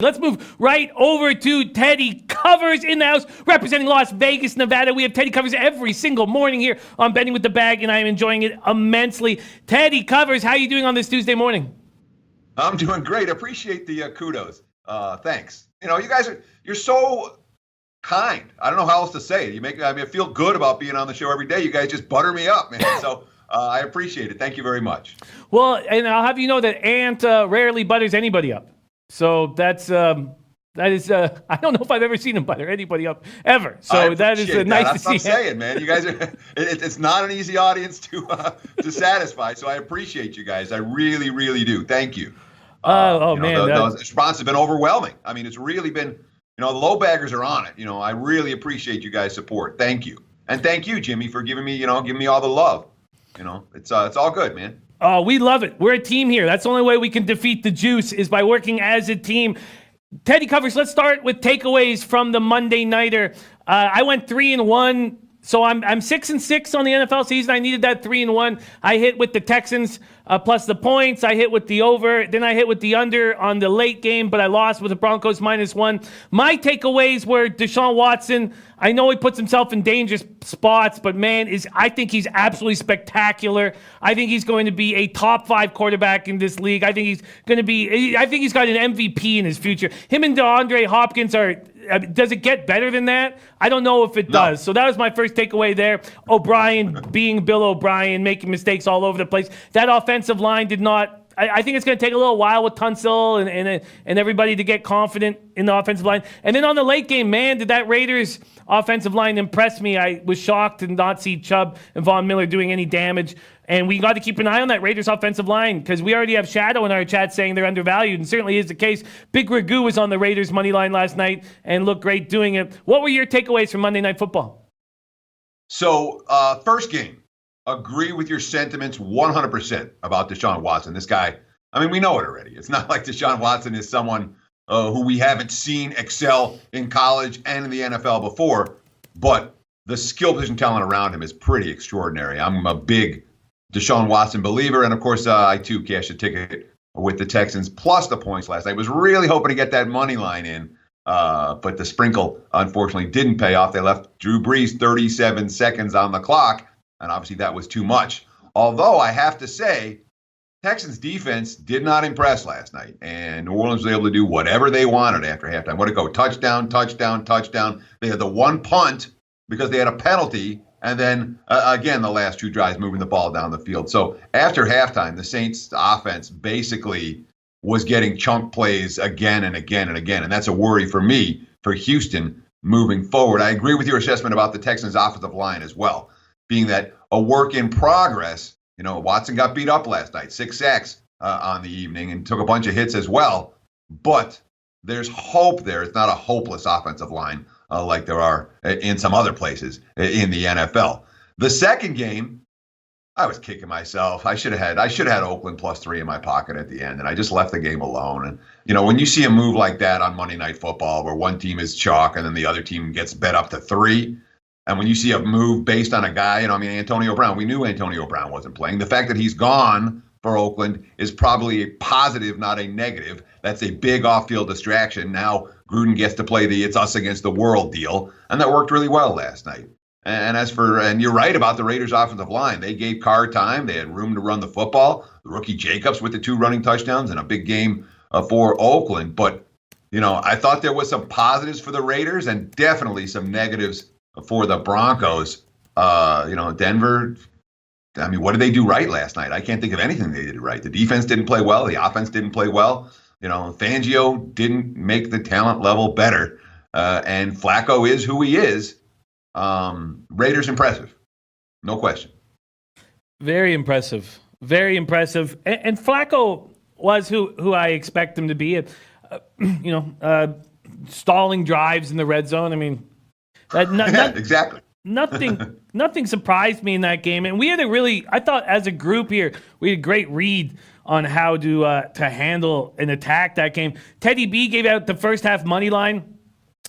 Let's move right over to Teddy Covers in the house, representing Las Vegas, Nevada. We have Teddy Covers every single morning here on Betting with the Bag, and I am enjoying it immensely. Teddy Covers, how are you doing on this Tuesday morning? I'm doing great. Appreciate the kudos. Thanks. You guys you're so kind. I don't know how else to say it. I feel good about being on the show every day. You guys just butter me up, man. So I appreciate it. Thank you very much. Well, and I'll have you know that Ant rarely butters anybody up. So that is I don't know if I've ever seen him butter anybody up ever. So that is nice to see. That's what I'm saying, man. You guys are. It's not an easy audience to satisfy. So I appreciate you guys. I really, really do. Thank you. Man, the response has been overwhelming. I mean, it's really been. The low baggers are on it. I really appreciate you guys' support. Thank you, and thank you, Jimmy, for giving me all the love. It's all good, man. Oh, we love it. We're a team here. That's the only way we can defeat the juice is by working as a team. Teddy Covers, let's start with takeaways from the Monday Nighter. I went 3-1, so I'm 6-6 on the NFL season. I needed that 3-1. I hit with the Texans plus the points. I hit with the over. Then I hit with the under on the late game, but I lost with the Broncos -1. My takeaways were Deshaun Watson. I know he puts himself in dangerous spots, but man, I think he's absolutely spectacular. I think he's going to be a top 5 quarterback in this league. I think he's got an MVP in his future. Him and DeAndre Hopkins does it get better than that? I don't know if it does. So that was my first takeaway there. O'Brien being Bill O'Brien, making mistakes all over the place. That offensive line did not. I think it's going to take a little while with Tunsil and everybody to get confident in the offensive line. And then on the late game, man, did that Raiders offensive line impress me. I was shocked to not see Chubb and Von Miller doing any damage. And we got to keep an eye on that Raiders offensive line because we already have Shadow in our chat saying they're undervalued, and certainly is the case. Big Ragu was on the Raiders' money line last night and looked great doing it. What were your takeaways from Monday Night Football? So, first game. Agree with your sentiments 100% about Deshaun Watson. This guy, we know it already. It's not like Deshaun Watson is someone who we haven't seen excel in college and in the NFL before, but the skill position talent around him is pretty extraordinary. I'm a big Deshaun Watson believer, and of course, I too cashed a ticket with the Texans plus the points last night. I was really hoping to get that money line in, but the sprinkle, unfortunately, didn't pay off. They left Drew Brees 37 seconds on the clock. And obviously that was too much. Although I have to say, Texans defense did not impress last night. And New Orleans was able to do whatever they wanted after halftime. What did it go? Touchdown, touchdown, touchdown. They had the one punt because they had a penalty. And then, again, the last 2 drives moving the ball down the field. So after halftime, the Saints offense basically was getting chunk plays again and again and again. And that's a worry for me, for Houston, moving forward. I agree with your assessment about the Texans offensive line as well. Being that a work in progress, Watson got beat up last night, 6 sacks on the evening and took a bunch of hits as well. But there's hope there. It's not a hopeless offensive line like there are in some other places in the NFL. The second game, I was kicking myself. I should have had Oakland +3 in my pocket at the end, and I just left the game alone. And when you see a move like that on Monday Night Football, where one team is chalk and then the other team gets bet up to 3. And when you see a move based on a guy, Antonio Brown, we knew Antonio Brown wasn't playing. The fact that he's gone for Oakland is probably a positive, not a negative. That's a big off-field distraction. Now Gruden gets to play the it's us against the world deal. And that worked really well last night. And you're right about the Raiders offensive line. They gave Carr time. They had room to run the football. The rookie Jacobs with the 2 running touchdowns and a big game for Oakland. But, I thought there was some positives for the Raiders and definitely some negatives for the Broncos. Denver, what did they do right last night? I can't think of anything they did right. The defense didn't play well. The offense didn't play well. Fangio didn't make the talent level better. And Flacco is who he is. Raiders impressive. No question. Very impressive. Very impressive. And Flacco was who I expect him to be. Stalling drives in the red zone. Exactly. Nothing surprised me in that game. And we had I thought as a group here, we had a great read on how to handle and attack that game. Teddy B gave out the first half money line,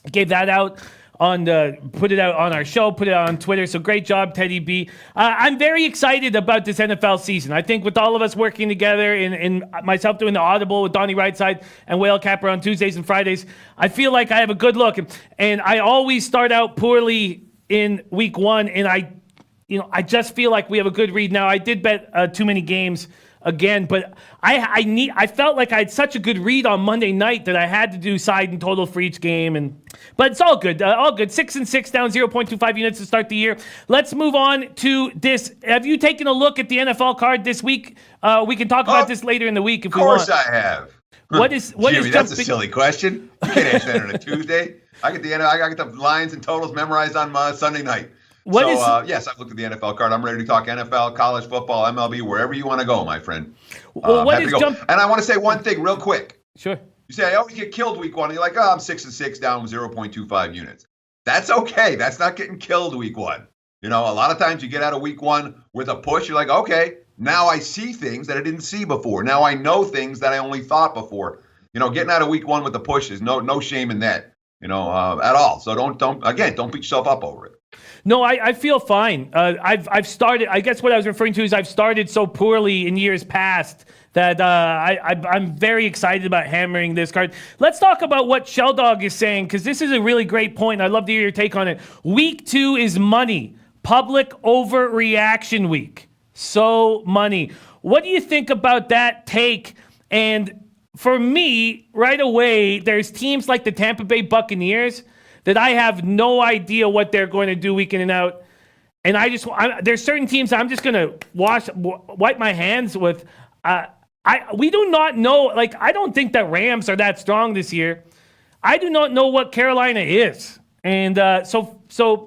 gave that out put it out on our show, put it out on Twitter. So great job, Teddy B. I'm very excited about this NFL season. I think with all of us working together and myself doing the Audible with Donnie Rightside and Whale Capper on Tuesdays and Fridays, I feel like I have a good look. And I always start out poorly in week one, and I just feel like we have a good read. Now, I did bet too many games again, but I felt like I had such a good read on Monday night that I had to do side and total for each game, but it's all good. All good. 6-6 down 0.25 units to start the year. Let's move on to this. Have you taken a look at the NFL card this week? We can talk about this later in the week if we want. Of course I have. What is Jimmy, that's a silly question. You can't answer that on a Tuesday. I get the lines and totals memorized on Sunday night. Yes, I've looked at the NFL card. I'm ready to talk NFL, college football, MLB, wherever you want to go, my friend. Well, And I want to say one thing real quick. Sure. You say, I always get killed week one. And you're like, I'm 6-6 down 0.25 units. That's okay. That's not getting killed week one. A lot of times you get out of week one with a push. You're like, okay, now I see things that I didn't see before. Now I know things that I only thought before. Getting out of week one with a push is no shame in that, at all. So don't beat yourself up over it. No, I feel fine. I've started. I guess what I was referring to is I've started so poorly in years past that I'm very excited about hammering this card. Let's talk about what Sheldog is saying, because this is a really great point. I'd love to hear your take on it. Week 2 is money. Public overreaction week. So money. What do you think about that take? And for me, right away, there's teams like the Tampa Bay Buccaneers that I have no idea what they're going to do week in and out. And there's certain teams I'm just going to wipe my hands with. We do not know. Like, I don't think that Rams are that strong this year. I do not know what Carolina is. And so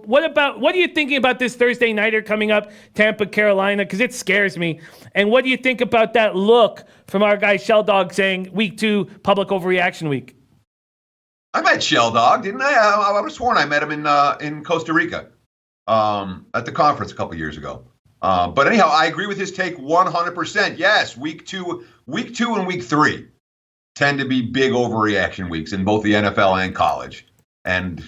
what are you thinking about this Thursday nighter coming up, Tampa, Carolina? Because it scares me. And what do you think about that look from our guy Sheldog saying week 2, public overreaction week? I met Sheldog, didn't I? I was sworn I met him in Costa Rica at the conference a couple years ago. But anyhow, I agree with his take 100%. Yes, week two and week 3 tend to be big overreaction weeks in both the NFL and college. And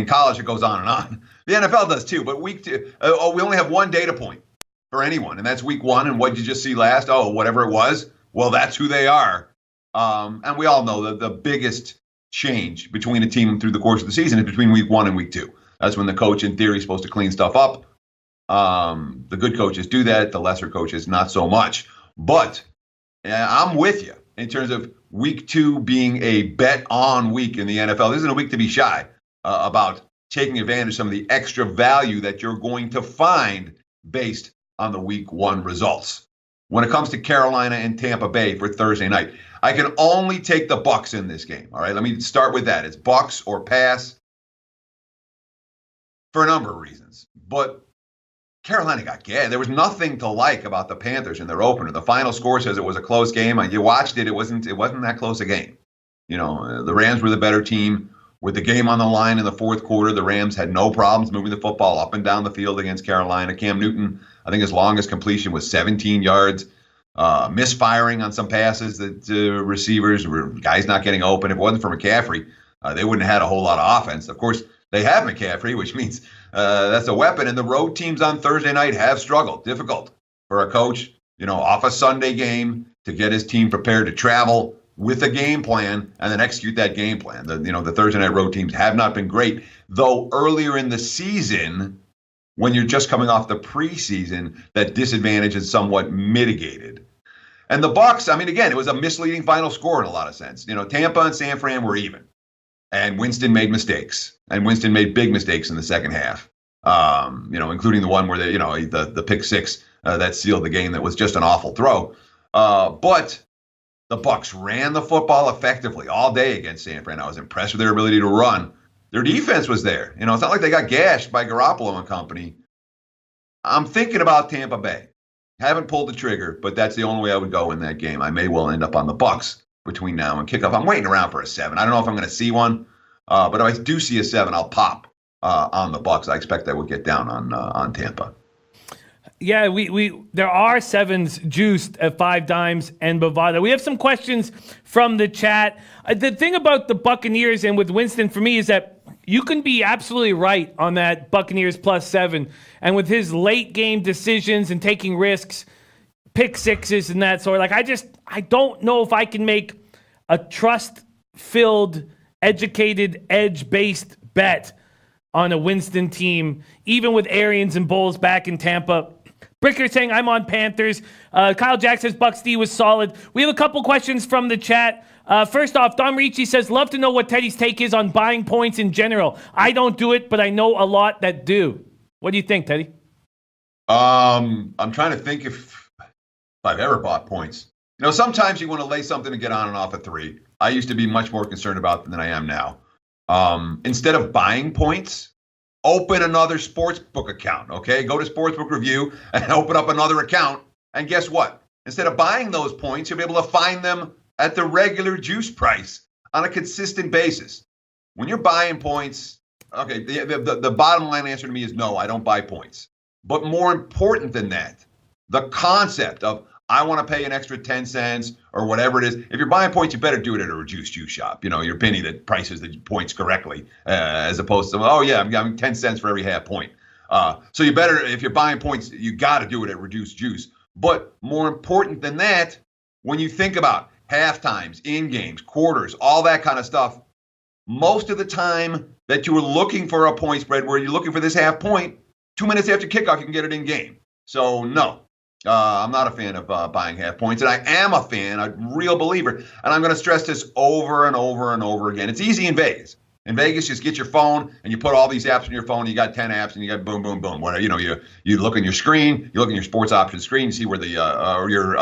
college, it goes on and on. The NFL does too, but week 2, we only have one data point for anyone, and that's week 1. And what did you just see last? Oh, whatever it was. Well, that's who they are. And we all know that the biggest change between a team through the course of the season is between week 1 and week 2. That's when the coach, in theory, is supposed to clean stuff up. The good coaches do that. The lesser coaches, not so much. But I'm with you in terms of week 2 being a bet-on week in the NFL. This isn't a week to be shy about taking advantage of some of the extra value that you're going to find based on the week 1 results. When it comes to Carolina and Tampa Bay for Thursday night, I can only take the Bucs in this game. All right, let me start with that. It's Bucs or pass for a number of reasons. But Carolina got gassed. There was nothing to like about the Panthers in their opener. The final score says it was a close game. You watched it. It wasn't that close a game. The Rams were the better team. With the game on the line in the fourth quarter, the Rams had no problems moving the football up and down the field against Carolina. Cam Newton, I think his longest completion was 17 yards. Misfiring on some passes that receivers were guys not getting open. If it wasn't for McCaffrey, they wouldn't have had a whole lot of offense. Of course, they have McCaffrey, which means that's a weapon. And the road teams on Thursday night have struggled. Difficult for a coach, off a Sunday game to get his team prepared to travel with a game plan and then execute that game plan. The Thursday night road teams have not been great, though earlier in the season, when you're just coming off the preseason, that disadvantage is somewhat mitigated. And the Bucs, again, it was a misleading final score in a lot of sense. Tampa and San Fran were even, and Winston made mistakes, and Winston made big mistakes in the second half. Including the one where the pick six that sealed the game. That was just an awful throw. But the Bucs ran the football effectively all day against San Fran. I was impressed with their ability to run. Their defense was there. It's not like they got gashed by Garoppolo and company. I'm thinking about Tampa Bay. Haven't pulled the trigger, but that's the only way I would go in that game. I may well end up on the Bucs between now and kickoff. I'm waiting around for a 7. I don't know if I'm going to see one, but if I do see a 7, I'll pop on the Bucs. I expect that would get down on Tampa. Yeah, there are 7s juiced at 5 dimes and Bovada. We have some questions from the chat. The thing about the Buccaneers and with Winston for me is that you can be absolutely right on that Buccaneers +7. And with his late game decisions and taking risks, pick sixes and that sort, like I don't know if I can make a trust-filled, educated, edge-based bet on a Winston team, even with Arians and Bowles back in Tampa. Bricker saying I'm on Panthers. Kyle Jack says Bucks D was solid. We have a couple questions from the chat. First off, Don Ricci says, love to know what Teddy's take is on buying points in general. I don't do it, but I know a lot that do. What do you think, Teddy? I'm trying to think if I've ever bought points. You know, sometimes you want to lay something to get on and off a 3. I used to be much more concerned about them than I am now. Instead of buying points, open another sportsbook account, okay? Go to Sportsbook Review and open up another account. And guess what? Instead of buying those points, you'll be able to find them at the regular juice price on a consistent basis. When you're buying points, okay, the bottom line answer to me is no, I don't buy points. But more important than that, the concept of I want to pay an extra 10 cents or whatever it is. If you're buying points, you better do it at a reduced juice shop. You know, your penny that prices the points correctly, as opposed to, oh, yeah, I'm getting 10 cents for every half point. So you better, if you're buying points, you got to do it at reduced juice. But more important than that, when you think about half times, in games, quarters, all that kind of stuff, most of the time that you were looking for a point spread where you're looking for this half point, 2 minutes after kickoff, you can get it in game. So no. I'm not a fan of buying half points, and I am a fan, a real believer, and I'm going to stress this over and over and over again. It's easy in Vegas. In Vegas, just get your phone, and you put all these apps on your phone. You got 10 apps, and you got boom, boom, boom. Whatever, you know, you look on your screen, you look in your sports options screen, you see where the or your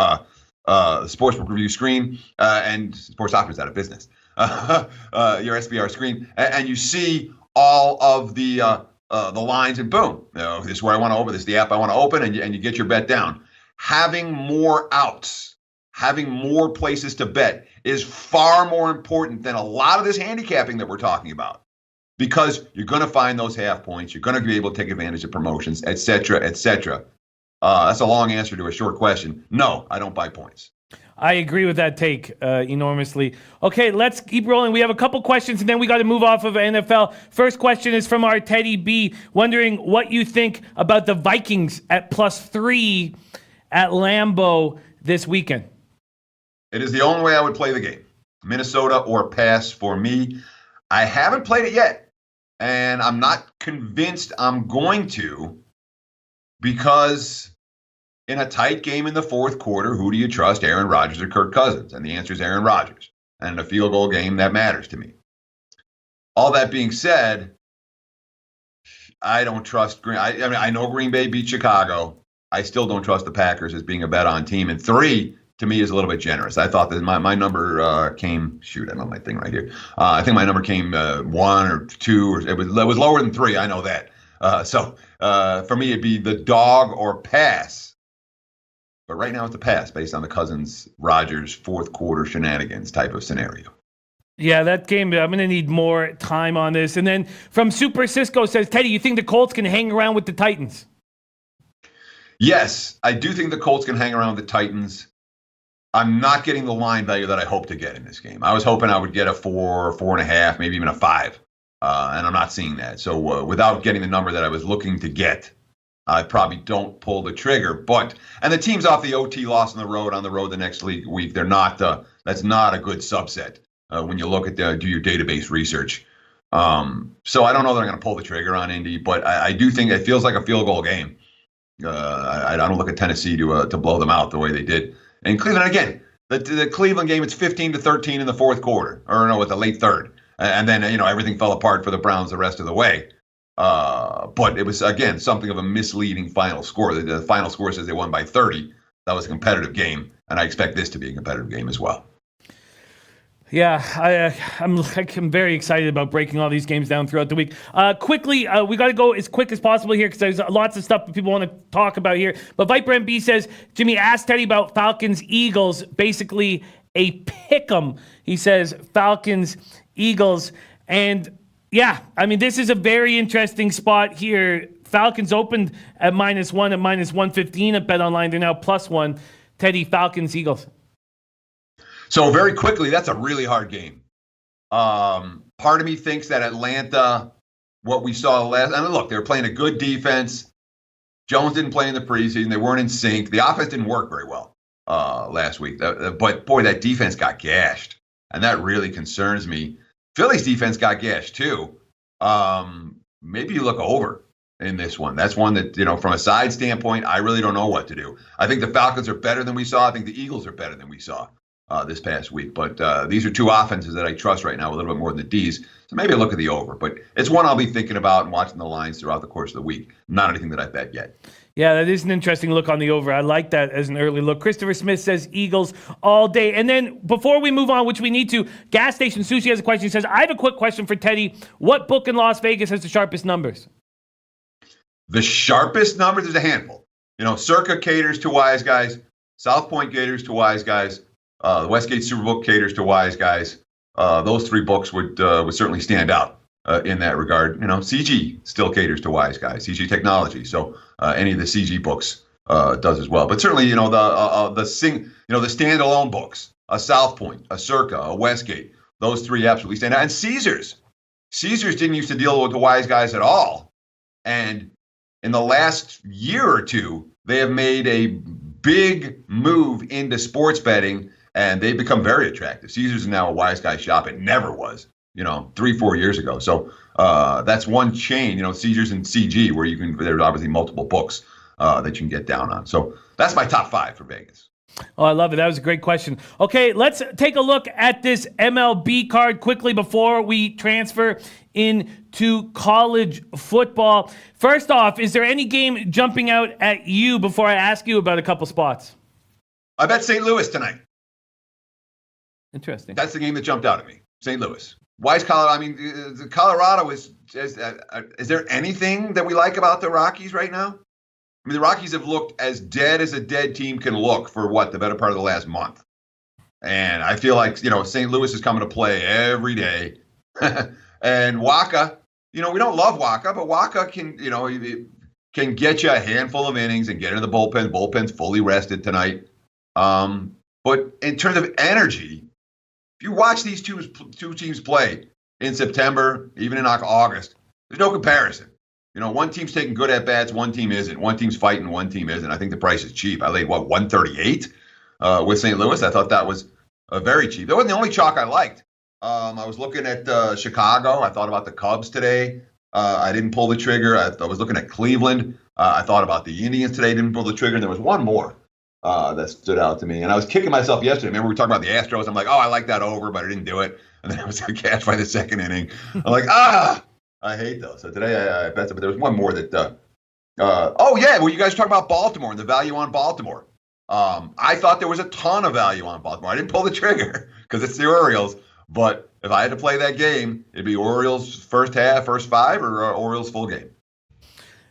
Sportsbook Review screen, and sports options out of business, your SBR screen, and you see all of the lines, and boom, you know, this is where I want to open. This is the app I want to open, and you get your bet down. Having more outs, having more places to bet is far more important than a lot of this handicapping that we're talking about, because you're going to find those half points. You're going to be able to take advantage of promotions, et cetera, et cetera. That's a long answer to a short question. No, I don't buy points. I agree with that take enormously. Okay, let's keep rolling. We have a couple questions, and then we got to move off of NFL. First question is from our Teddy B, wondering what you think about the Vikings at +3 at Lambeau this weekend. It is the only way I would play the game. Minnesota or pass for me. I haven't played it yet, and I'm not convinced I'm going to, because in a tight game in the fourth quarter, who do you trust, Aaron Rodgers or Kirk Cousins? And the answer is Aaron Rodgers. And in a field goal game, that matters to me. All that being said, I don't trust Green. I mean, I know Green Bay beat Chicago. I still don't trust the Packers as being a bet-on team. And 3, to me, is a little bit generous. I thought that my number came, I don't know my thing right here. I think my number came 1 or 2, or it was lower than 3. I know that. So for me, it'd be the dog or pass. But right now it's a pass based on the Cousins-Rodgers fourth quarter shenanigans type of scenario. Yeah, that game, I'm going to need more time on this. And then from Super Cisco says, Teddy, you think the Colts can hang around with the Titans? Yes, I do think the Colts can hang around with the Titans. I'm not getting the line value that I hope to get in this game. I was hoping I would get a 4, 4.5, maybe even a 5. And I'm not seeing that. So without getting the number that I was looking to get, I probably don't pull the trigger. And the team's off the OT loss on the road the next week. They're not, that's not a good subset when you look at do your database research. So I don't know that I'm going to pull the trigger on Indy, but I do think it feels like a field goal game. I don't look at Tennessee to blow them out the way they did. And Cleveland, again, the Cleveland game, it's 15-13 in the fourth quarter, or no, with the late third. And then, everything fell apart for the Browns the rest of the way. But it was, again, something of a misleading final score. The final score says they won by 30. That was a competitive game, and I expect this to be a competitive game as well. Yeah, I'm very excited about breaking all these games down throughout the week. Quickly, we got to go as quick as possible here because there's lots of stuff that people want to talk about here. But Viper MB says, Jimmy asked Teddy about Falcons Eagles, basically a pick 'em. He says Falcons Eagles. And yeah, I mean, this is a very interesting spot here. Falcons opened at -1 at -115 at BetOnline. They're now +1. Teddy, Falcons Eagles. So very quickly, that's a really hard game. Part of me thinks that Atlanta what we saw last. I mean, look, they were playing a good defense. Jones didn't play in the preseason. They weren't in sync. The offense didn't work very well last week. But boy, that defense got gashed, and that really concerns me. Philly's defense got gashed too. Maybe you look over in this one. That's one that, from a side standpoint, I really don't know what to do. I think the Falcons are better than we saw. I think the Eagles are better than we saw this past week. But these are two offenses that I trust right now a little bit more than the Ds. So maybe look at the over. But it's one I'll be thinking about and watching the lines throughout the course of the week. Not anything that I bet yet. Yeah, that is an interesting look on the over. I like that as an early look. Christopher Smith says Eagles all day. And then before we move on, which we need to, Gas Station Sushi has a question. He says, I have a quick question for Teddy. What book in Las Vegas has the sharpest numbers? The sharpest numbers? There's a handful. Circa caters to wise guys. South Point caters to wise guys. The Westgate Superbook caters to wise guys. Those three books would certainly stand out in that regard. CG still caters to wise guys. CG Technology. So any of the CG books does as well. But certainly, the standalone books, a South Point, a Circa, a Westgate, those three absolutely stand out. And Caesars didn't used to deal with the wise guys at all. And in the last year or two, they have made a big move into sports betting, and they've become very attractive. Caesars is now a wise guy shop. It never was, 3-4 years ago. So that's one chain, Caesars and CG, where there's obviously multiple books that you can get down on. So that's my top 5 for Vegas. Oh, I love it. That was a great question. Okay, let's take a look at this MLB card quickly before we transfer into college football. First off, is there any game jumping out at you before I ask you about a couple spots? I bet St. Louis tonight. Interesting. That's the game that jumped out at me. St. Louis. Why is Colorado? I mean, Colorado is there anything that we like about the Rockies right now? I mean, the Rockies have looked as dead as a dead team can look for the better part of the last month. And I feel like, St. Louis is coming to play every day. And Waka, we don't love Waka, but Waka can get you a handful of innings and get into the bullpen. Bullpen's fully rested tonight. But in terms of energy, if you watch these two teams play in September, even in August, there's no comparison. One team's taking good at-bats, one team isn't. One team's fighting, one team isn't. I think the price is cheap. I laid, 138 with St. Louis? I thought that was very cheap. That wasn't the only chalk I liked. I was looking at Chicago. I thought about the Cubs today. I didn't pull the trigger. I was looking at Cleveland. I thought about the Indians today. Didn't pull the trigger. And there was one more that stood out to me. And I was kicking myself yesterday. Remember we were talking about the Astros? I'm like, I like that over, but I didn't do it. And then I was cashed by the second inning. I'm like, I hate those. So today I bet, but there was one more that. You guys were talking about Baltimore and the value on Baltimore. I thought there was a ton of value on Baltimore. I didn't pull the trigger because it's the Orioles. But if I had to play that game, it'd be Orioles first half, first 5, or Orioles full game.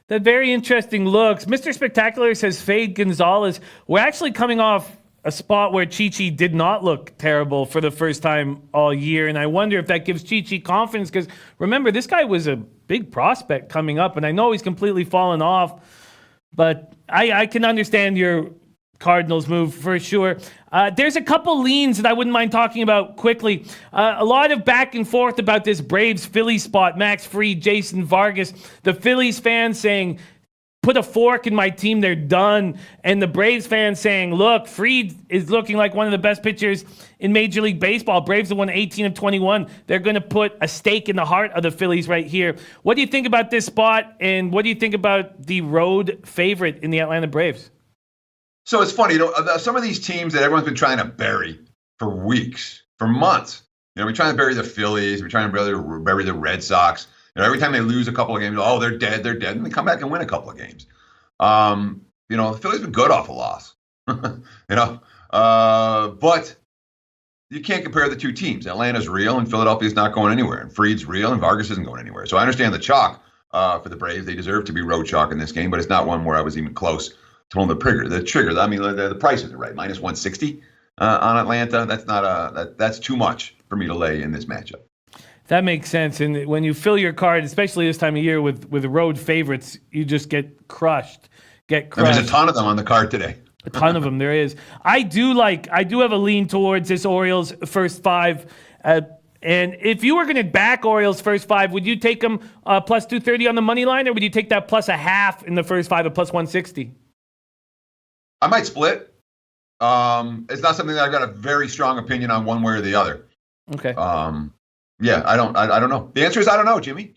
That very interesting looks. Mr. Spectacular says fade Gonzalez. We're actually coming off a spot where Chi-Chi did not look terrible for the first time all year. And I wonder if that gives Chi-Chi confidence because remember, this guy was a big prospect coming up. And I know he's completely fallen off, but I can understand your Cardinals move for sure. There's a couple leans that I wouldn't mind talking about quickly. A lot of back and forth about this Braves-Phillies spot. Max Fried, Jason Vargas. The Phillies fans saying, put a fork in my team, they're done. And the Braves fans saying, look, Fried is looking like one of the best pitchers in Major League Baseball. Braves have won 18 of 21. They're going to put a stake in the heart of the Phillies right here. What do you think about this spot? And what do you think about the road favorite in the Atlanta Braves? So it's funny, some of these teams that everyone's been trying to bury for weeks, for months. We're trying to bury the Phillies. We're trying to bury the Red Sox. Every time they lose a couple of games, they're dead, and they come back and win a couple of games. The Phillies been good off a loss. But you can't compare the two teams. Atlanta's real, and Philadelphia's not going anywhere. And Fried's real, and Vargas isn't going anywhere. So I understand the chalk for the Braves. They deserve to be road chalk in this game, but it's not one where I was even close to pulling the trigger. I mean, the price isn't right. Minus 160 on Atlanta. That's not that's too much for me to lay in this matchup. That makes sense. And when you fill your card, especially this time of year with road favorites, you just get crushed. And there's a ton of them on the card today. A ton of them, there is. I do have a lean towards this Orioles first 5. And if you were going to back Orioles first 5, would you take them plus 230 on the money line, or would you take that plus a half in the first 5 at plus 160? I might split. It's not something that I've got a very strong opinion on one way or the other. Okay. Yeah, I don't know. The answer is I don't know, Jimmy.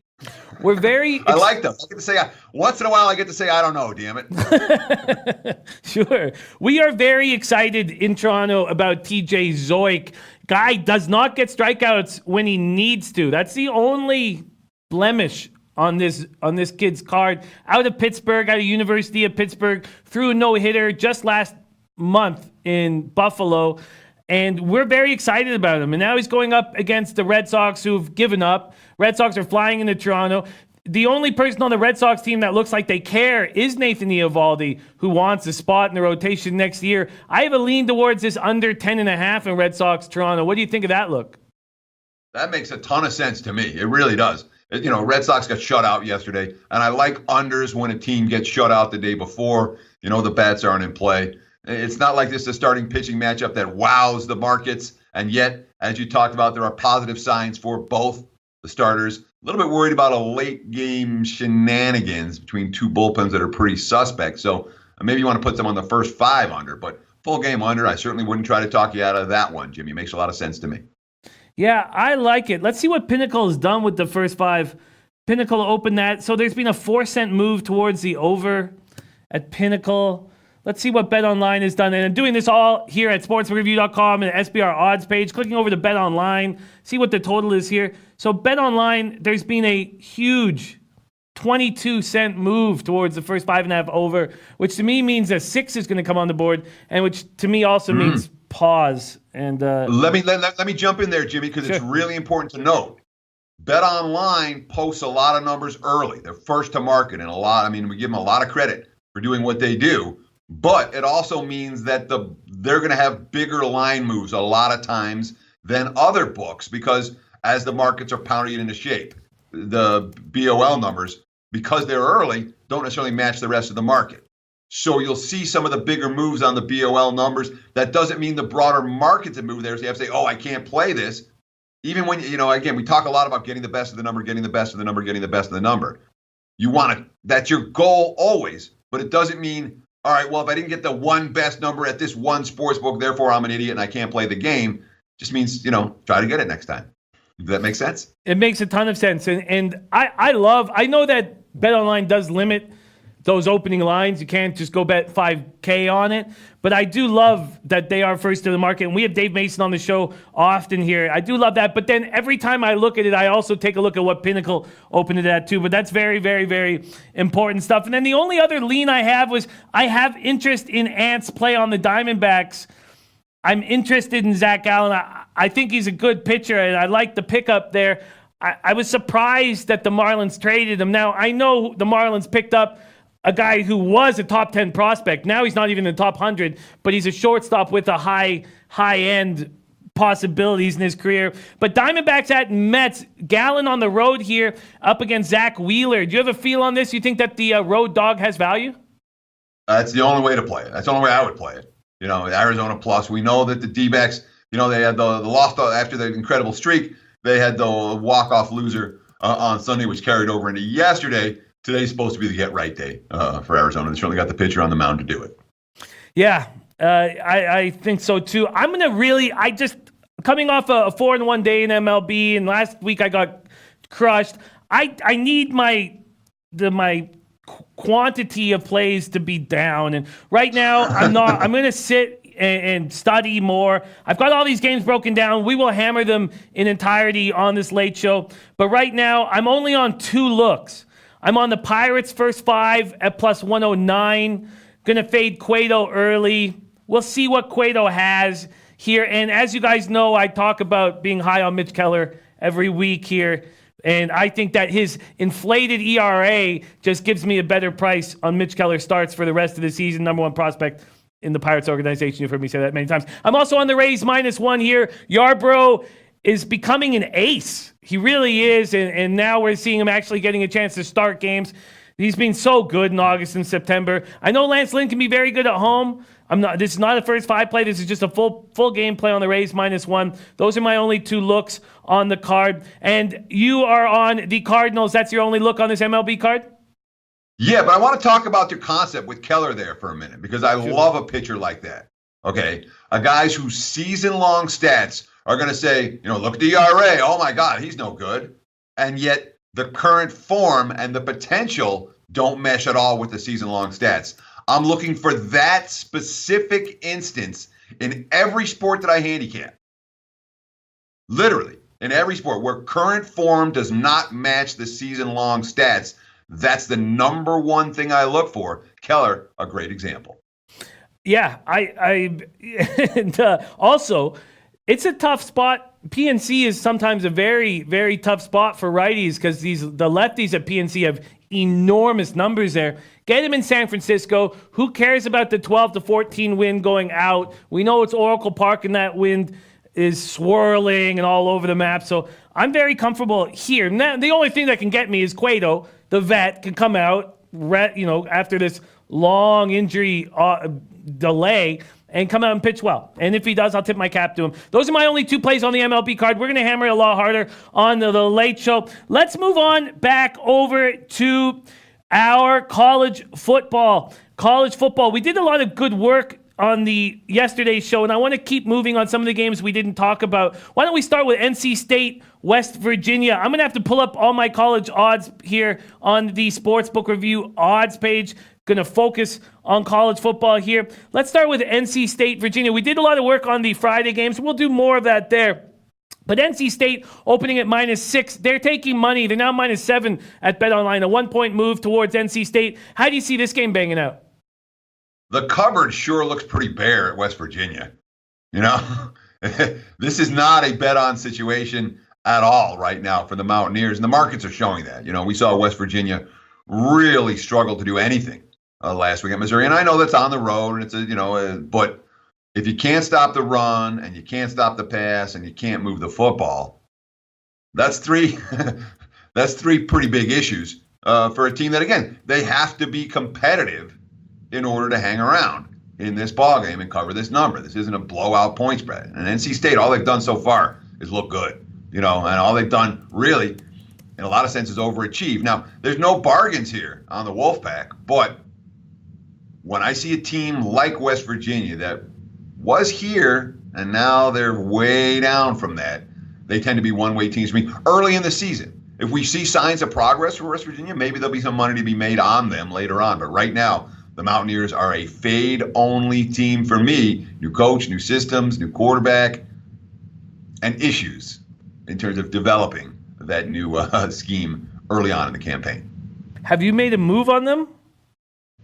We're very. I like them. I get to say once in a while. I get to say I don't know. Damn it. Sure. We are very excited in Toronto about TJ Zoik. Guy does not get strikeouts when he needs to. That's the only blemish on this kid's card. Out of Pittsburgh, out of University of Pittsburgh, threw a no-hitter just last month in Buffalo. And we're very excited about him. And now he's going up against the Red Sox, who've given up. Red Sox are flying into Toronto. The only person on the Red Sox team that looks like they care is Nathan Eovaldi, who wants a spot in the rotation next year. I have a lean towards this under 10.5 in Red Sox Toronto. What do you think of that look? That makes a ton of sense to me. It really does. Red Sox got shut out yesterday, and I like unders when a team gets shut out the day before. The bats aren't in play. It's not like this is a starting pitching matchup that wows the markets. And yet, as you talked about, there are positive signs for both the starters. A little bit worried about a late game shenanigans between two bullpens that are pretty suspect. So maybe you want to put them on the first 5 under, but full game under, I certainly wouldn't try to talk you out of that one, Jimmy. It makes a lot of sense to me. Yeah, I like it. Let's see what Pinnacle has done with the first 5. Pinnacle opened that. So there's been a 4-cent move towards the over at Pinnacle. Let's see what BetOnline has done. And I'm doing this all here at sportsreview.com and the SBR odds page. Clicking over to BetOnline, see what the total is here. So BetOnline, there's been a huge 22-cent move towards the first 5.5 over, which to me means a 6 is going to come on the board, and which to me also means pause. And let me jump in there, Jimmy, because It's really important to note. BetOnline posts a lot of numbers early. They're first to market, and we give them a lot of credit for doing what they do. But it also means that they're going to have bigger line moves a lot of times than other books, because as the markets are pounding it into shape, the BOL numbers, because they're early, don't necessarily match the rest of the market. So you'll see some of the bigger moves on the BOL numbers. That doesn't mean the broader market's a move there. So you have to say, I can't play this. Even when, again, we talk a lot about getting the best of the number, getting the best of the number, getting the best of the number. That's your goal always, but it doesn't mean, all right, well, if I didn't get the one best number at this one sports book, therefore I'm an idiot and I can't play the game. Just means, try to get it next time. Does that make sense? It makes a ton of sense. And I know that BetOnline does limit those opening lines. You can't just go bet 5K on it. But I do love that they are first to the market. And we have Dave Mason on the show often here. I do love that. But then every time I look at it, I also take a look at what Pinnacle opened it at too. But that's very, very, very important stuff. And then the only other lean I have was I have interest in Ant's play on the Diamondbacks. I'm interested in Zach Gallen. I think he's a good pitcher, and I like the pickup there. I was surprised that the Marlins traded him. Now, I know the Marlins picked up a guy who was a top 10 prospect. Now he's not even in the top 100, but he's a shortstop with a high-end possibilities in his career. But Diamondbacks at Mets, Gallen on the road here up against Zach Wheeler. Do you have a feel on this? You think that the road dog has value? That's the only way to play it. That's the only way I would play it. Arizona plus. We know that the D-backs, they had the loss after the incredible streak. They had the walk-off loser on Sunday, which carried over into yesterday. Today's supposed to be the get-right day for Arizona. They certainly got the pitcher on the mound to do it. Yeah, I think so too. I'm going to coming off a 4-1 day in MLB, and last week I got crushed. I need my quantity of plays to be down. And right now, I'm going to sit and study more. I've got all these games broken down. We will hammer them in entirety on this late show. But right now, I'm only on 2 looks. I'm on the Pirates first 5 at plus 109. Going to fade Cueto early. We'll see what Cueto has here. And as you guys know, I talk about being high on Mitch Keller every week here. And I think that his inflated ERA just gives me a better price on Mitch Keller starts for the rest of the season. Number 1 prospect in the Pirates organization. You've heard me say that many times. I'm also on the Rays -1 here. Yarbrough is becoming an ace. He really is. And now we're seeing him actually getting a chance to start games. He's been so good in August and September. I know Lance Lynn can be very good at home. This is not a first 5 play. This is just a full game play on the Rays -1. Those are my only 2 looks on the card. And you are on the Cardinals. That's your only look on this MLB card? Yeah, but I want to talk about your concept with Keller there for a minute, because I love a pitcher like that. Okay, a guys whose season-long stats are going to say, look at the ERA. Oh my God, he's no good. And yet the current form and the potential don't mesh at all with the season-long stats. I'm looking for that specific instance in every sport that I handicap. Literally, in every sport where current form does not match the season-long stats. That's the number one thing I look for. Keller, a great example. Yeah, and also, it's a tough spot. PNC is sometimes a very, very tough spot for righties because the lefties at PNC have enormous numbers there. Get him in San Francisco. Who cares about the 12-14 wind going out? We know it's Oracle Park and that wind is swirling and all over the map. So I'm very comfortable here. Now, the only thing that can get me is Cueto, the vet, can come out, after this long injury delay and come out and pitch well. And if he does, I'll tip my cap to him. Those are my only 2 plays on the MLB card. We're going to hammer it a lot harder on the Late Show. Let's move on back over to our college football. College football. We did a lot of good work on the yesterday's show, and I want to keep moving on some of the games we didn't talk about. Why don't we start with NC State, West Virginia? I'm going to have to pull up all my college odds here on the Sportsbook Review odds page. Going to focus on college football here. Let's start with NC State, Virginia. We did a lot of work on the Friday games. We'll do more of that there. But NC State opening at -6. They're taking money. They're now -7 at BetOnline. A 1-point move towards NC State. How do you see this game banging out? The cupboard sure looks pretty bare at West Virginia. This is not a bet-on situation at all right now for the Mountaineers, and the markets are showing that. We saw West Virginia really struggle to do anything last week at Missouri, and I know that's on the road, and it's but if you can't stop the run and you can't stop the pass and you can't move the football, that's 3 that's 3 pretty big issues for a team that, again, they have to be competitive in order to hang around in this ballgame and cover this number. This isn't a blowout point spread. And NC State, all they've done so far is look good, and all they've done really, in a lot of senses, overachieve. Now, there's no bargains here on the Wolfpack, but when I see a team like West Virginia that was here and now they're way down from that, they tend to be one-way teams for me early in the season. If we see signs of progress for West Virginia, maybe there'll be some money to be made on them later on. But right now, the Mountaineers are a fade-only team for me. New coach, new systems, new quarterback, and issues in terms of developing that new scheme early on in the campaign. Have you made a move on them?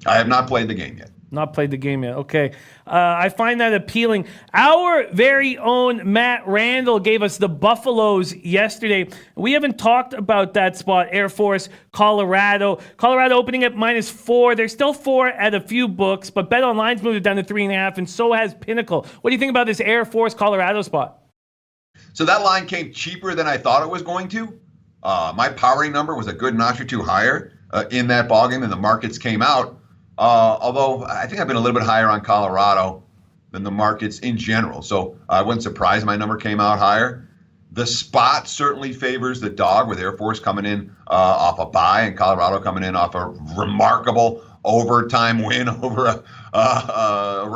I have not played the game yet. Not played the game yet. Okay. I find that appealing. Our very own Matt Randall gave us the Buffaloes yesterday. We haven't talked about that spot. Air Force, Colorado. Colorado opening at -4. They're still 4 at a few books, but BetOnline's moved it down to 3.5, and so has Pinnacle. What do you think about this Air Force, Colorado spot? So that line came cheaper than I thought it was going to. My powering number was a good notch or 2 higher in that ballgame, and the markets came out. Although I think I've been a little bit higher on Colorado than the markets in general. So I wasn't surprised my number came out higher. The spot certainly favors the dog, with Air Force coming in off a bye and Colorado coming in off a remarkable overtime win over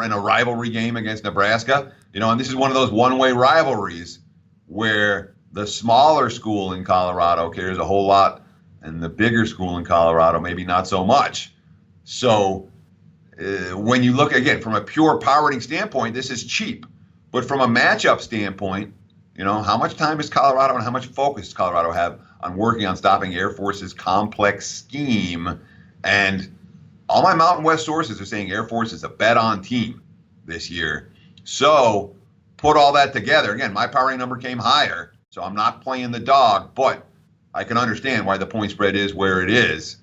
in a rivalry game against Nebraska. And this is one of those one-way rivalries where the smaller school in Colorado cares a whole lot and the bigger school in Colorado maybe not so much. So when you look, again, from a pure powering standpoint, this is cheap. But from a matchup standpoint, how much time does Colorado and how much focus does Colorado have on working on stopping Air Force's complex scheme? And all my Mountain West sources are saying Air Force is a bet-on team this year. So put all that together. Again, my powering number came higher, so I'm not playing the dog, but I can understand why the point spread is where it is.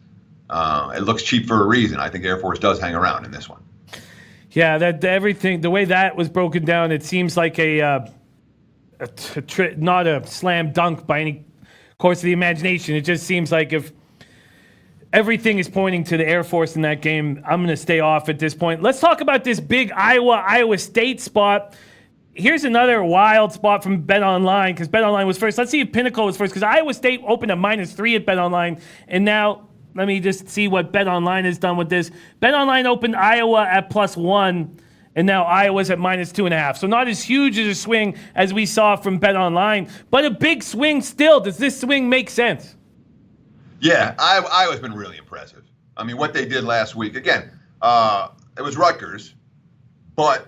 It looks cheap for a reason. I think Air Force does hang around in this one. Yeah, everything, the way that was broken down, it seems like not a slam dunk by any course of the imagination. It just seems like if Everything is pointing to the Air Force in that game. I'm going to stay off at this point. Let's talk about this big Iowa State spot. Here's another wild spot from BetOnline because BetOnline was first. Let's see if Pinnacle was first because Iowa State opened at -3 at BetOnline. And now let me just see what BetOnline has done with this. BetOnline opened Iowa at +1, and now Iowa's at -2.5. So not as huge as a swing as we saw from BetOnline, but a big swing still. Does this swing make sense? Yeah, Iowa's been really impressive. I mean, what they did last week, again, it was Rutgers, but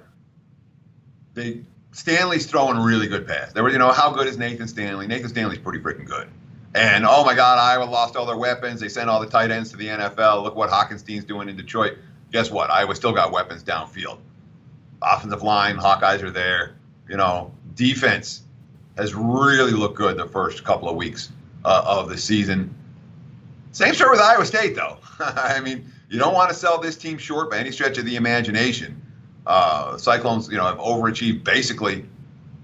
Stanley's throwing a really good pass. They were, how good is Nathan Stanley? Nathan Stanley's pretty freaking good. And, oh, my God, Iowa lost all their weapons. They sent all the tight ends to the NFL. Look what Hockenstein's doing in Detroit. Guess what? Iowa still got weapons downfield. Offensive line, Hawkeyes are there. Defense has really looked good the first couple of weeks of the season. Same story with Iowa State, though. I mean, you don't want to sell this team short by any stretch of the imagination. Cyclones, have overachieved basically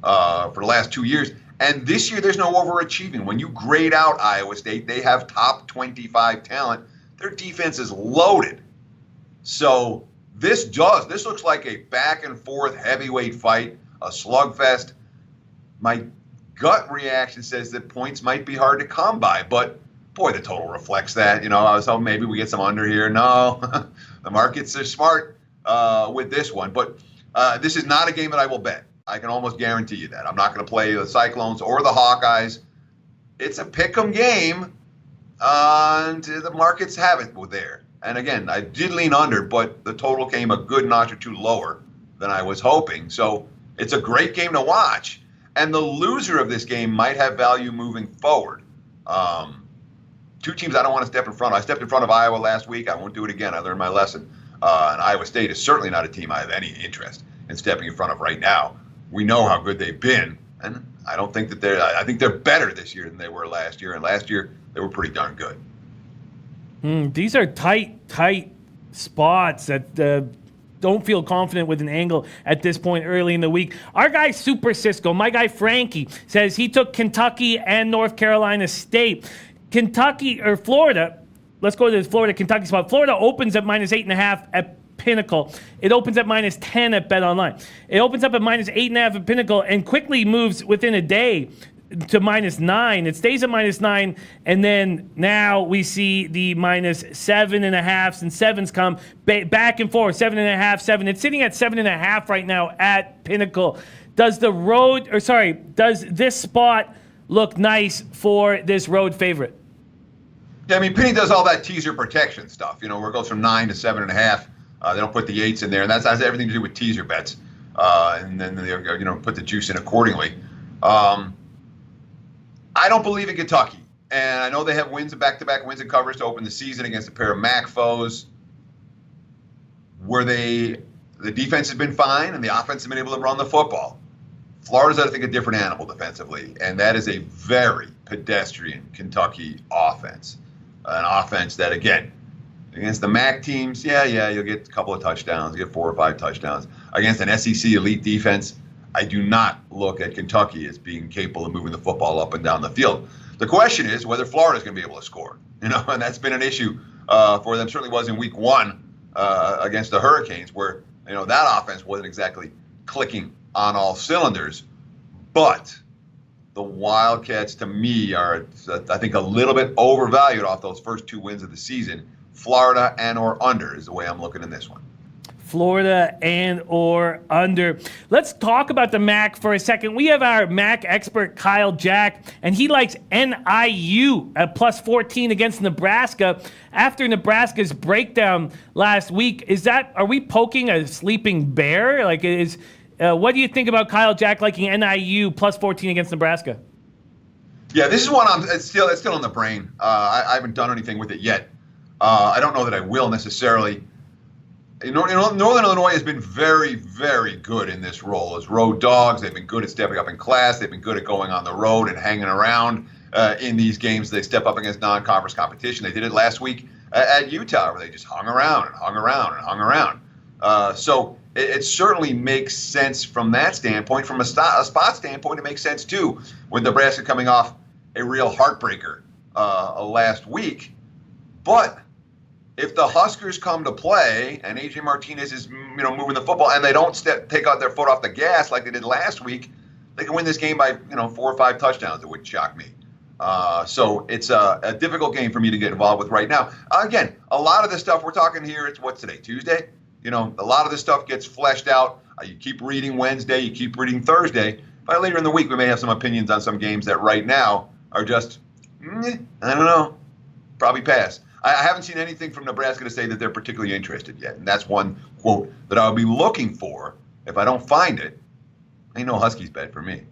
for the last 2 years. And this year, there's no overachieving. When you grade out Iowa State, they have top 25 talent. Their defense is loaded. So this looks like a back-and-forth heavyweight fight, a slugfest. My gut reaction says that points might be hard to come by, but boy, the total reflects that. I was hoping maybe we get some under here. No, the markets are smart with this one. But this is not a game that I will bet. I can almost guarantee you that. I'm not going to play the Cyclones or the Hawkeyes. It's a pick'em game, and the markets have it there. And again, I did lean under, but the total came a good notch or two lower than I was hoping. So it's a great game to watch. And the loser of this game might have value moving forward. Two teams I don't want to step in front of. I stepped in front of Iowa last week. I won't do it again. I learned my lesson. And Iowa State is certainly not a team I have any interest in stepping in front of right now. We know how good they've been, and I don't think that I think they're better this year than they were last year. And last year, they were pretty darn good. These are tight spots that don't feel confident with an angle at this point early in the week. Our guy Super Cisco, my guy Frankie, says he took Kentucky and North Carolina State. Kentucky or Florida, let's go to the Florida-Kentucky spot. Florida opens at -8.5 at Pinnacle. It opens at -10 at BetOnline. It opens up at -8.5 at Pinnacle and quickly moves within a day to -9. It stays at -9, and then now we see the -7.5s and 7s come back and forth. 7.5, 7. It's sitting at 7.5 right now at Pinnacle. Does this spot look nice for this road favorite? Yeah, I mean, Penny does all that teaser protection stuff, where it goes from 9 to 7.5. They don't put the 8s in there, and that has everything to do with teaser bets. And then they put the juice in accordingly. I don't believe in Kentucky, and I know they have back-to-back wins and covers to open the season against a pair of MAC foes, where the defense has been fine and the offense has been able to run the football. Florida's, I think, a different animal defensively, and that is a very pedestrian Kentucky offense. An offense that, again, against the MAC teams, you'll get a couple of touchdowns, you get 4 or 5 touchdowns. Against an SEC elite defense, I do not look at Kentucky as being capable of moving the football up and down the field. The question is whether Florida's going to be able to score, and that's been an issue for them. Certainly was in week 1 against the Hurricanes, where that offense wasn't exactly clicking on all cylinders. But the Wildcats, to me, are, I think, a little bit overvalued off those first 2 wins of the season. Florida and or under is the way I'm looking in this one. Florida and or under. Let's talk about the MAC for a second. We have our MAC expert, Kyle Jack, and he likes NIU at +14 against Nebraska. After Nebraska's breakdown last week, are we poking a sleeping bear? What do you think about Kyle Jack liking NIU +14 against Nebraska? Yeah, this is one it's still in the brain. I haven't done anything with it yet. I don't know that I will necessarily. Northern Illinois has been very, very good in this role as road dogs. They've been good at stepping up in class. They've been good at going on the road and hanging around in these games. They step up against non-conference competition. They did it last week at Utah, where they just hung around and hung around and hung around. So it certainly makes sense from that standpoint. From a spot standpoint, it makes sense too, with Nebraska coming off a real heartbreaker last week. But if the Huskers come to play and AJ Martinez is moving the football and they don't take out their foot off the gas like they did last week, they can win this game by 4 or 5 touchdowns. It wouldn't shock me. So it's a difficult game for me to get involved with right now. Again, a lot of the stuff we're talking here, what's today, Tuesday? A lot of this stuff gets fleshed out. You keep reading Wednesday, you keep reading Thursday. By later in the week, we may have some opinions on some games that right now are just, I don't know, probably pass. I haven't seen anything from Nebraska to say that they're particularly interested yet. And that's one quote that I'll be looking for. If I don't find it, ain't no Huskies bet for me.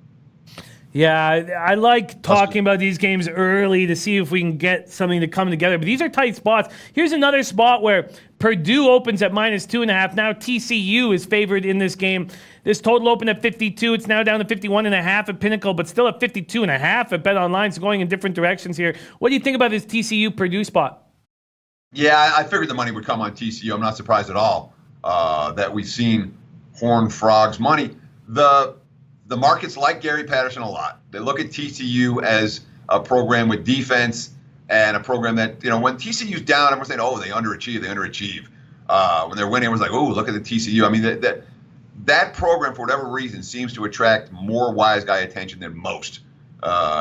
Yeah, I like talking about these games early to see if we can get something to come together. But these are tight spots. Here's another spot where Purdue opens at -2.5. Now TCU is favored in this game. This total opened at 52. It's now down to 51.5 at Pinnacle, but still at 52.5 at BetOnline. So going in different directions here. What do you think about this TCU Purdue spot? Yeah, I figured the money would come on TCU. I'm not surprised at all that we've seen Horned Frogs money. The markets like Gary Patterson a lot. They look at TCU as a program with defense and a program that, when TCU's down, everyone's saying, oh, they underachieve. When they're winning, everyone's like, oh, look at the TCU. I mean, that program, for whatever reason, seems to attract more wise guy attention than most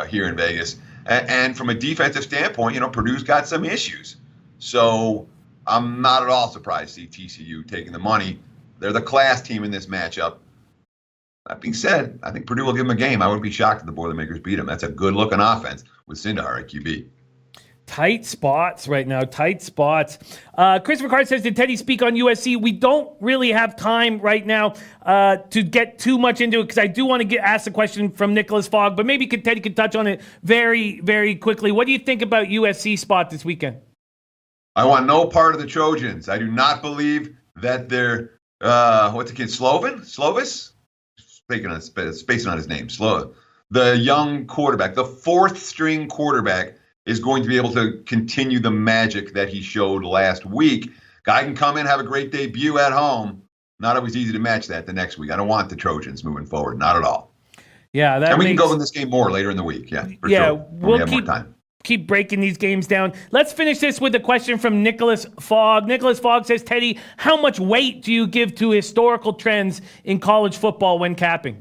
here in Vegas. And from a defensive standpoint, Purdue's got some issues. So I'm not at all surprised to see TCU taking the money. They're the class team in this matchup. That being said, I think Purdue will give them a game. I wouldn't be shocked if the Boilermakers beat them. That's a good-looking offense with Sindar at QB. Tight spots right now, tight spots. Christopher Card says, did Teddy speak on USC? We don't really have time right now to get too much into it because I do want to ask the question from Nicholas Fogg, but maybe Teddy could touch on it very, very quickly. What do you think about USC spot this weekend? I want no part of the Trojans. I do not believe that they're, what's the kid, Slovis? Spacing on his name, the young quarterback, the 4th string quarterback, is going to be able to continue the magic that he showed last week. Guy can come in, have a great debut at home. Not always easy to match that the next week. I don't want the Trojans moving forward, not at all. Yeah, and we can go in this game more later in the week. Yeah, for sure. We'll keep breaking these games down. Let's finish this with a question from Nicholas Fogg. Nicholas Fogg says, Teddy, how much weight do you give to historical trends in college football when capping?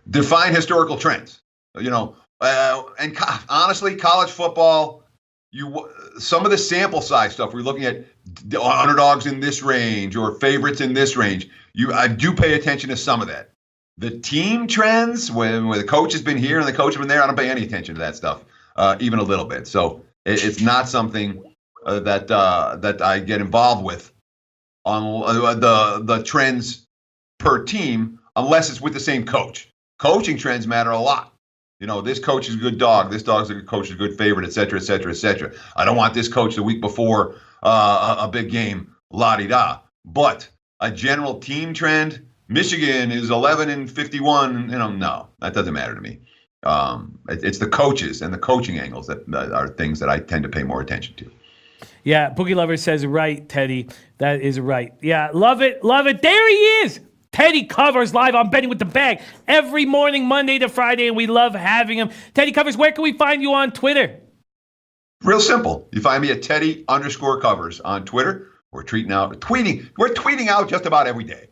Define historical trends. And honestly, college football, some of the sample size stuff, we're looking at underdogs in this range or favorites in this range. I do pay attention to some of that. The team trends, when the coach has been here and the coach has been there, I don't pay any attention to that stuff. Even a little bit. So it's not something that I get involved with on the trends per team unless it's with the same coach. Coaching trends matter a lot. This coach is a good dog. This dog's a good coach, is a good favorite, et cetera, et cetera, et cetera. I don't want this coach the week before a big game, la-di-da. But a general team trend, Michigan is 11-51. No, that doesn't matter to me. It's the coaches and the coaching angles that are things that I tend to pay more attention to. Yeah, Boogie Lover says, right, Teddy. That is right. Yeah, love it, love it. There he is. Teddy Covers live on Betting with the Bag every morning, Monday to Friday, and we love having him. Teddy Covers, where can we find you on Twitter? Real simple. You find me at Teddy_Covers on Twitter. We're tweeting out just about every day.